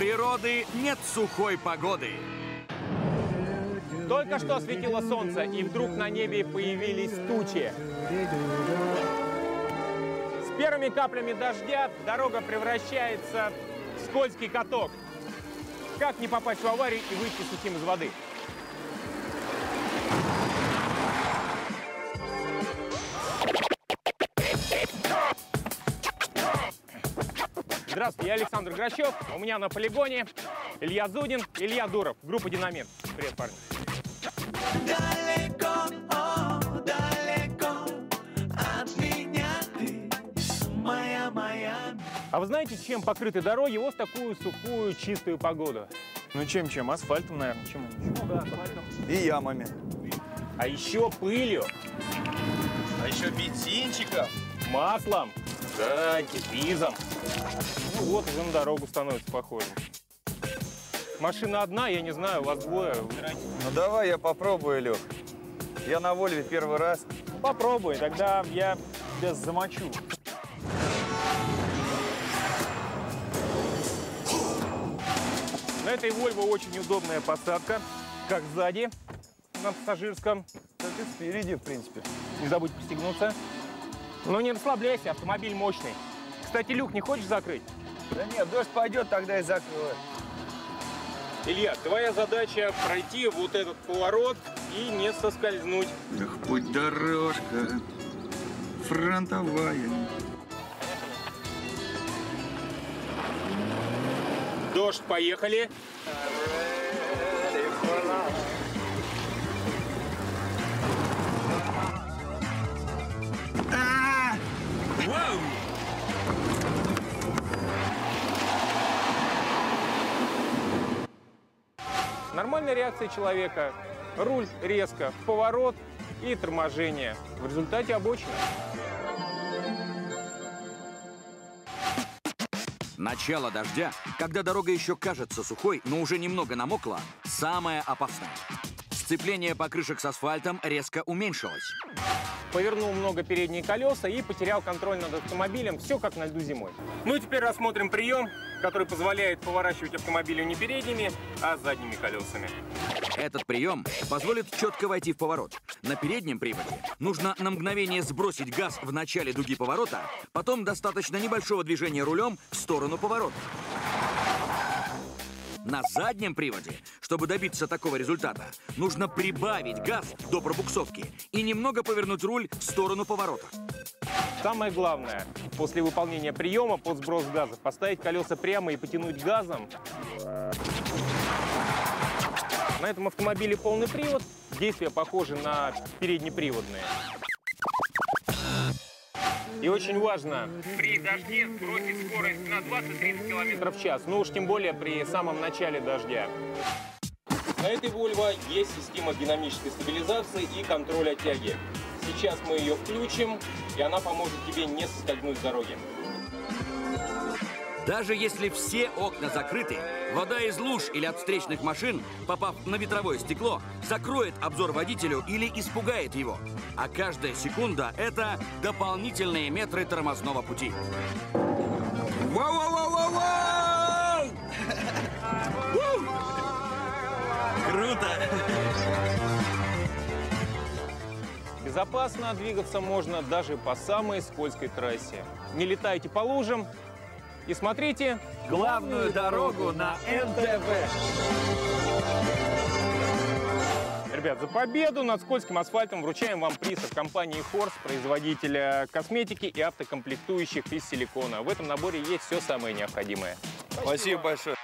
природы нет сухой погоды. Только что светило солнце, и вдруг на небе появились тучи. С первыми каплями дождя дорога превращается в скользкий каток. Как не попасть в аварию и выйти сухим из воды? Здравствуйте, я Александр Грачев. У меня на полигоне Илья Зудин, Илья Дуров, группа «Динамит». Привет, парни. Далеко, далеко от меня ты, моя. А вы знаете, чем покрыты дороги вот в такую сухую, чистую погоду? Ну чем? Асфальтом, наверное. Чем? Ну да, асфальтом. И ямами. А еще пылью. А еще бензинчиком. Маслом. Да, антифризом. Ну вот, уже на дорогу становится похоже. Машина одна, я не знаю, у вас двое. Ну давай я попробую, Лех. Я на Вольве первый раз. Попробуй, тогда я тебя замочу. На этой Вольво очень удобная посадка, как сзади, на пассажирском, Так и спереди, в принципе. не забудь пристегнуться. Но не расслабляйся, автомобиль мощный. Кстати, люк не хочешь закрыть? Да нет, дождь пойдет, тогда и закрою. Илья, твоя задача пройти вот этот поворот и не соскользнуть. Эх, путь дорожка фронтовая. Дождь, поехали. Нормальная реакция человека. Руль резко в поворот и торможение. В результате обочина. Начало дождя, когда дорога еще кажется сухой, но уже немного намокла, самое опасное. Сцепление покрышек с асфальтом резко уменьшилось. Повернул много передние колеса и потерял контроль над автомобилем. Все как на льду зимой. Ну и теперь рассмотрим прием, который позволяет поворачивать автомобилем не передними, а задними колесами. Этот прием позволит четко войти в поворот. На переднем приводе нужно на мгновение сбросить газ в начале дуги поворота, потом достаточно небольшого движения рулем в сторону поворота. На заднем приводе, чтобы добиться такого результата, нужно прибавить газ до пробуксовки и немного повернуть руль в сторону поворота. Самое главное, после выполнения приема под сброс газа, поставить колеса прямо и потянуть газом. На этом автомобиле полный привод, действия похожи на переднеприводные. И очень важно при дожде сбросить скорость на 20-30 км в час, ну уж тем более при самом начале дождя. На этой Volvo есть система динамической стабилизации и контроля тяги. Сейчас мы ее включим, и она поможет тебе не соскользнуть с дороги. Даже если все окна закрыты, вода из луж или от встречных машин, попав на ветровое стекло, закроет обзор водителю или испугает его. А каждая секунда – это дополнительные метры тормозного пути. Вау-вау-вау-вау-вау! Круто! Безопасно двигаться можно даже по самой скользкой трассе. Не летайте по лужам и смотрите главную дорогу на НТВ. Ребят, за победу над скользким асфальтом вручаем вам приз от компании Horse, производителя косметики и автокомплектующих из силикона. В этом наборе есть все самое необходимое. Спасибо большое.